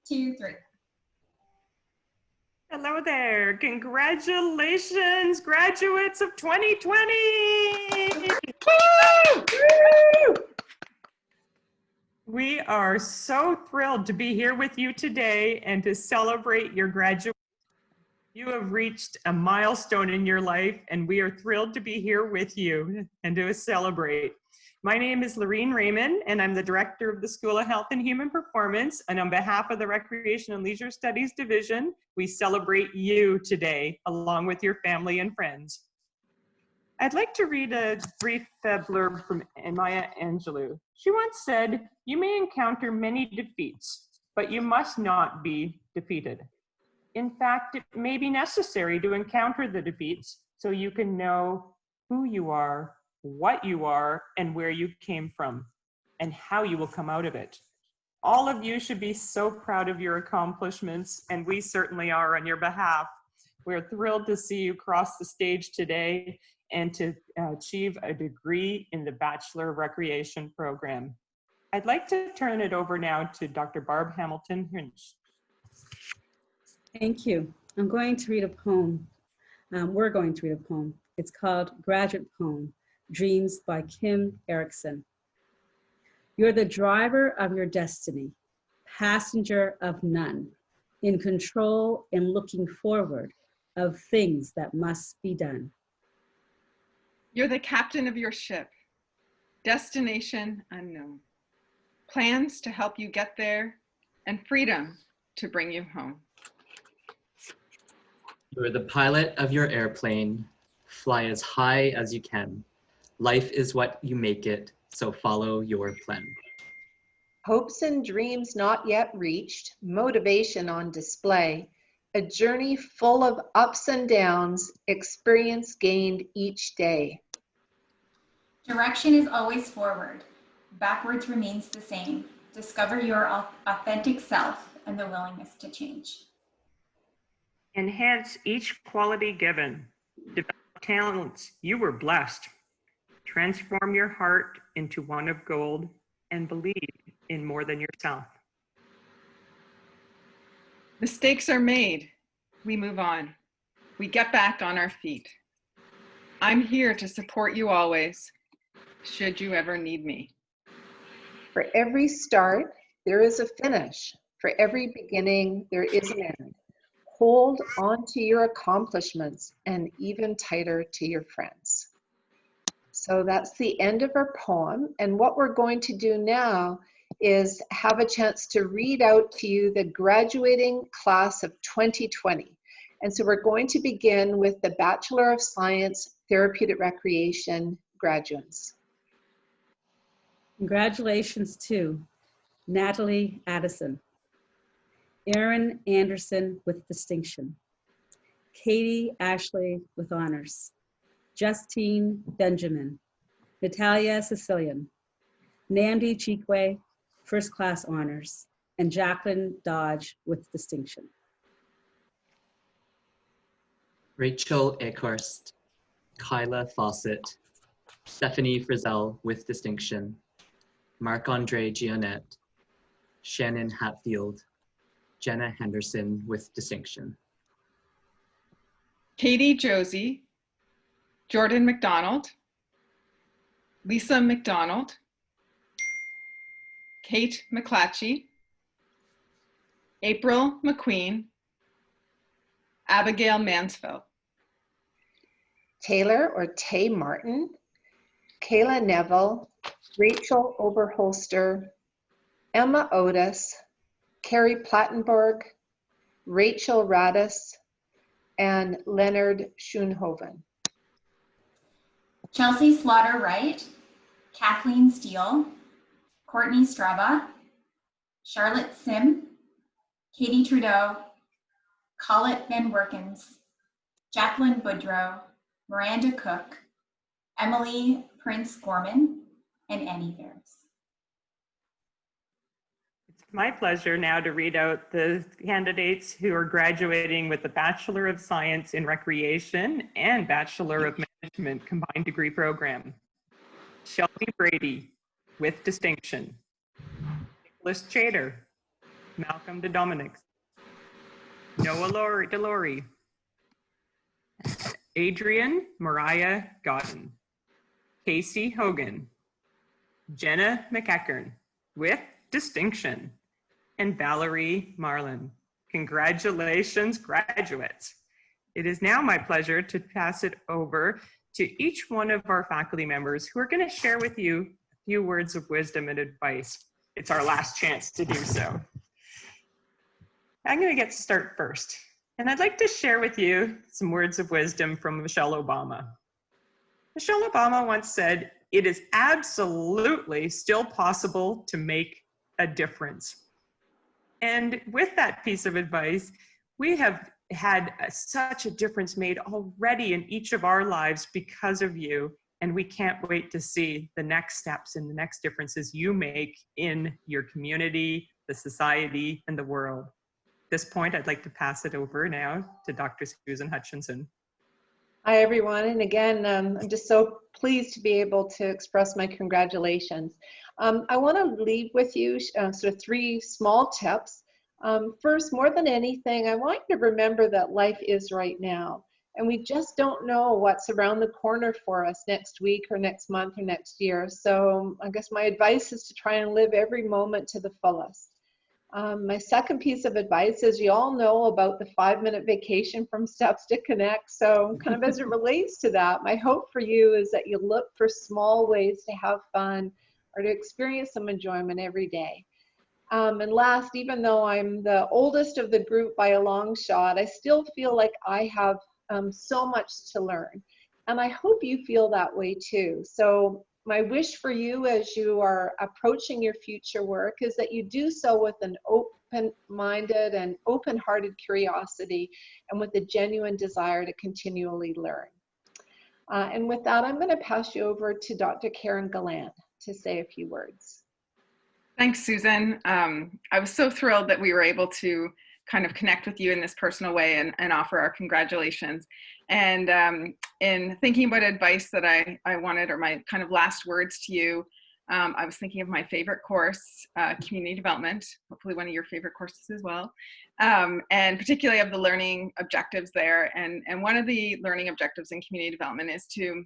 2, 3. Hello there. Congratulations, graduates of 2020. Woo! We are so thrilled to be here with you today and to celebrate your graduation. You have reached a milestone in your life, and we are thrilled to be here with you and to celebrate. My name is Lorene Raymond, and I'm the director of the School of Health and Human Performance. And on behalf of the Recreation and Leisure Studies Division, we celebrate you today, along with your family and friends. I'd like to read a brief blurb from Maya Angelou. She once said, "You may encounter many defeats, but you must not be defeated. In fact, it may be necessary to encounter the defeats so you can know who you are, what you are, and where you came from, and how you will come out of it." All of you should be so proud of your accomplishments, and we certainly are on your behalf. We're thrilled to see you cross the stage today and to achieve a degree in the Bachelor of Recreation program. I'd like to turn it over now to Dr. Barb Hamilton-Hinch. Thank you. I'm going to read a poem. We're going to read a poem. It's called Graduate Poem, Dreams by Kim Erickson. You're the driver of your destiny, passenger of none, in control and looking forward of things that must be done. You're the captain of your ship, destination unknown, plans to help you get there, and freedom to bring you home. You're the pilot of your airplane. Fly as high as you can. Life is what you make it, so follow your plan. Hopes and dreams not yet reached, motivation on display, a journey full of ups and downs, experience gained each day. Direction is always forward. Backwards remains the same. Discover your authentic self and the willingness to change. Enhance each quality given. Develop talents you were blessed. Transform your heart into one of gold and believe in more than yourself. Mistakes are made. We move on. We get back on our feet. I'm here to support you always, should you ever need me. For every start, there is a finish. For every beginning, there is an end. Hold on to your accomplishments and even tighter to your friends. So that's the end of our poem. And what we're going to do now is have a chance to read out to you the graduating class of 2020. And so we're going to begin with the Bachelor of Science, Therapeutic Recreation graduates. Congratulations to Natalie Addison, Erin Anderson with distinction, Katie Ashley with honors, Justine Benjamin, Natalia Sicilian, Namdi Chikwe, first class honors, and Jacqueline Dodge with distinction. Rachel Ekhorst, Kyla Fawcett, Stephanie Frizzell with distinction, Marc-Andre Gionette, Shannon Hatfield, Jenna Henderson with distinction. Katie Josie, Jordan McDonald, Lisa McDonald, Kate McClatchy, April McQueen, Abigail Mansfield. Taylor or Tay Martin, Kayla Neville, Rachel Oberholster, Emma Otis, Carrie Plattenberg, Rachel Radis, and Leonard Schoenhoven. Chelsea Slaughter Wright, Kathleen Steele, Courtney Straba, Charlotte Sim, Katie Trudeau, Colette Van Workens, Jacqueline Boudreau, Miranda Cook, Emily Prince Gorman, and Annie Bears. It's my pleasure now to read out the candidates who are graduating with the Bachelor of Science in Recreation and Bachelor of Management combined degree program. Shelby Brady with distinction. Nicholas Chater, Malcolm de Dominic, Noah DeLaurie, Adrian Mariah Godden, Casey Hogan, Jenna McEachern, with distinction, and Valerie Marlin. Congratulations, graduates. It is now my pleasure to pass it over to each one of our faculty members who are going to share with you a few words of wisdom and advice. It's our last chance to do so. I'm going to get to start first, and I'd like to share with you some words of wisdom from Michelle Obama. Michelle Obama once said, "It is absolutely still possible to make a difference." And with that piece of advice, we have had such a difference made already in each of our lives because of you. And we can't wait to see the next steps and the next differences you make in your community, the society, and the world. At this point, I'd like to pass it over now to Dr. Suzanne Hutchinson. Hi, everyone. And again, I'm just so pleased to be able to express my congratulations. I want to leave with you sort of 3 small tips. First, more than anything, I want you to remember that life is right now. And we just don't know what's around the corner for us next week or next month or next year. So I guess my advice is to try and live every moment to the fullest. My second piece of advice is you all know about the 5-minute vacation from Steps to Connect. So kind of as it relates to that, my hope for you is that you look for small ways to have fun or to experience some enjoyment every day. And last, even though I'm the oldest of the group by a long shot, I still feel like I have so much to learn. And I hope you feel that way too. So my wish for you as you are approaching your future work is that you do so with an open-minded and open-hearted curiosity and with a genuine desire to continually learn. And with that, I'm going to pass you over to Dr. Karen Gillan to say a few words. Thanks, Susan. I was so thrilled that we were able to kind of connect with you in this personal way and offer our congratulations. And in thinking about advice that I wanted, or my kind of last words to you, I was thinking of my favorite course, community development, hopefully one of your favorite courses as well, and particularly of the learning objectives there. And one of the learning objectives in community development is to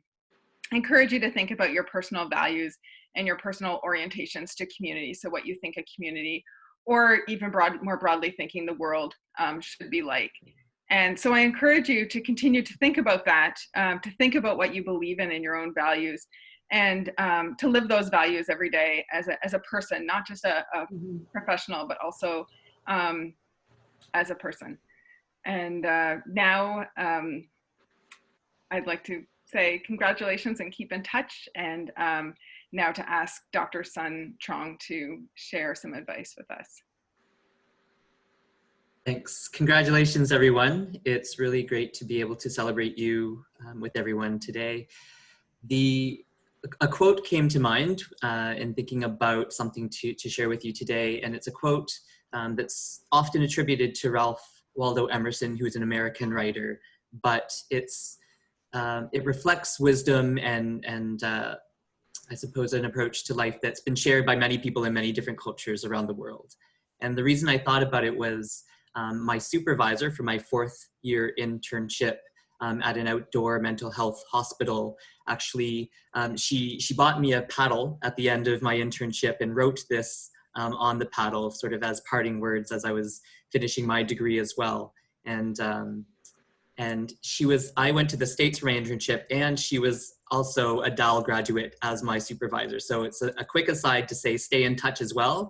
encourage you to think about your personal values and your personal orientations to community. So what you think a community, or even more broadly thinking the world should be like. And so I encourage you to continue to think about that, to think about what you believe in your own values, and to live those values every day as a person, not just a professional, but also as a person. And now I'd like to say congratulations and keep in touch. And now to ask Dr. Sun Trong to share some advice with us. Thanks. Congratulations, everyone. It's really great to be able to celebrate you with everyone today. A quote came to mind in thinking about something to share with you today, and it's a quote that's often attributed to Ralph Waldo Emerson, who is an American writer, but it reflects wisdom and I suppose an approach to life that's been shared by many people in many different cultures around the world. And the reason I thought about it was my supervisor for my 4th year internship at an outdoor mental health hospital. Actually, she bought me a paddle at the end of my internship and wrote this on the paddle sort of as parting words as I was finishing my degree as well. And I went to the States for my internship, and she was also a DAL graduate as my supervisor. So it's a quick aside to say, stay in touch as well,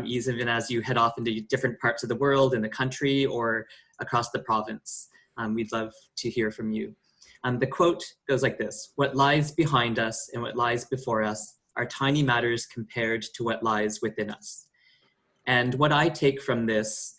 even as you head off into different parts of the world, in the country, or across the province. We'd love to hear from you. The quote goes like this: "What lies behind us and what lies before us are tiny matters compared to what lies within us." And what I take from this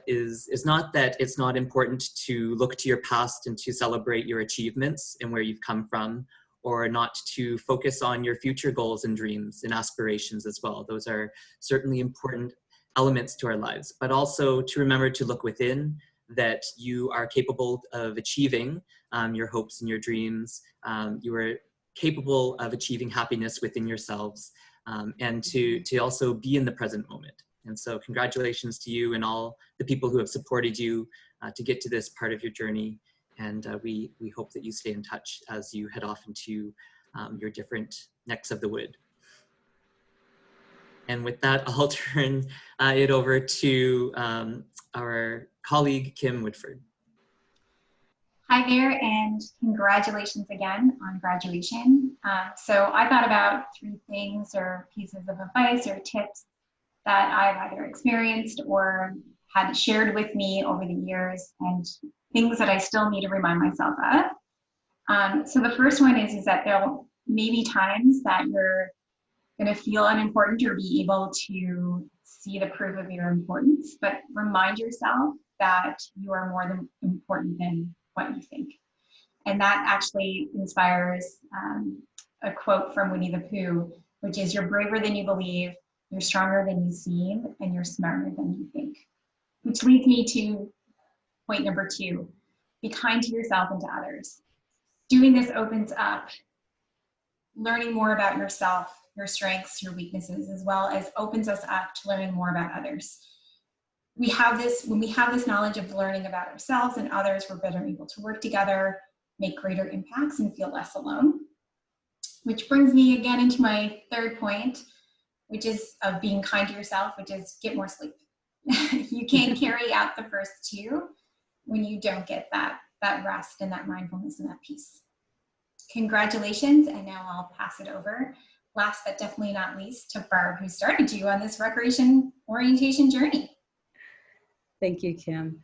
is not that it's not important to look to your past and to celebrate your achievements and where you've come from, or not to focus on your future goals and dreams and aspirations as well. Those are certainly important elements to our lives, but also to remember to look within, that you are capable of achieving your hopes and your dreams. You are capable of achieving happiness within yourselves, and to also be in the present moment. And so congratulations to you and all the people who have supported you to get to this part of your journey. And we hope that you stay in touch as you head off into your different necks of the wood. And with that, I'll turn it over to our colleague, Kim Woodford. Hi there, and congratulations again on graduation. So I thought about 3 things or pieces of advice or tips that I've either experienced or had shared with me over the years, and things that I still need to remind myself of. So the first one is that there may be times that you're going to feel unimportant or be able to see the proof of your importance, but remind yourself that you are more than important than what you think. And that actually inspires a quote from Winnie the Pooh, which is, "You're braver than you believe, you're stronger than you seem, and you're smarter than you think." Which leads me to point number 2, be kind to yourself and to others. Doing this opens up learning more about yourself, your strengths, your weaknesses, as well as opens us up to learning more about others. When we have this knowledge of learning about ourselves and others, we're better able to work together, make greater impacts, and feel less alone. Which brings me again into my 3rd point, which is of being kind to yourself, which is get more sleep. You can't carry out the first 2 when you don't get that rest and that mindfulness and that peace. Congratulations, and now I'll pass it over, last but definitely not least, to Barb, who started you on this recreation orientation journey. Thank you, Kim.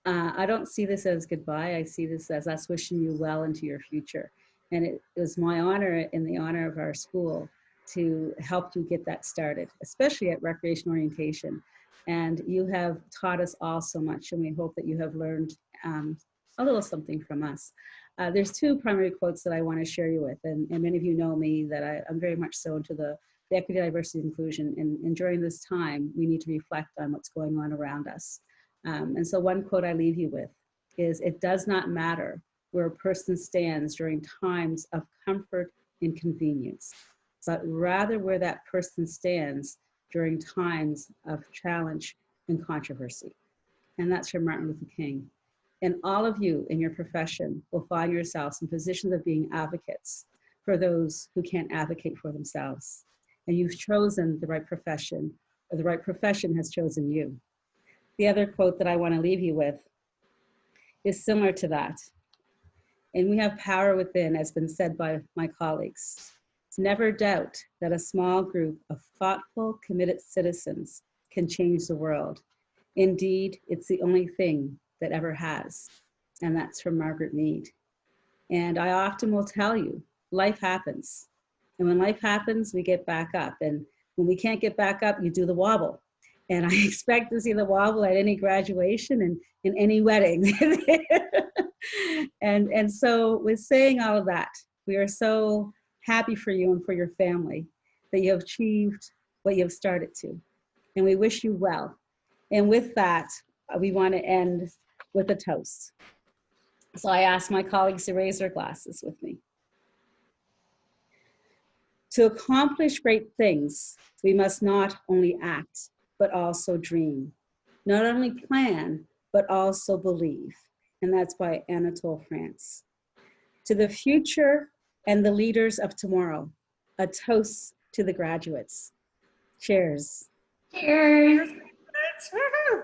I don't see this as goodbye. I see this as us wishing you well into your future. And it was my honor and the honor of our school to help you get that started, especially at recreation orientation. And you have taught us all so much, and we hope that you have learned a little something from us. There's 2 primary quotes that I want to share you with, and many of you know me that I'm very much so into the equity, diversity, inclusion, and during this time, we need to reflect on what's going on around us. And so one quote I leave you with is, "It does not matter where a person stands during times of comfort and convenience, but rather where that person stands during times of challenge and controversy." And that's from Martin Luther King. And all of you in your profession will find yourselves in positions of being advocates for those who can't advocate for themselves. And you've chosen the right profession, or the right profession has chosen you. The other quote that I want to leave you with is similar to that. "And we have power within," as been said by my colleagues. "Never doubt that a small group of thoughtful, committed citizens can change the world. Indeed, it's the only thing that ever has." And that's from Margaret Mead. And I often will tell you, life happens. And when life happens, we get back up. And when we can't get back up, you do the wobble. And I expect to see the wobble at any graduation and in any wedding. And so with saying all of that, we are so happy for you and for your family that you have achieved what you have started to. And we wish you well. And with that, we want to end with a toast. So I ask my colleagues to raise their glasses with me. To accomplish great things, we must not only act, but also dream. Not only plan, but also believe. And that's by Anatole France. To the future and the leaders of tomorrow, a toast to the graduates. Cheers. Cheers. Woohoo!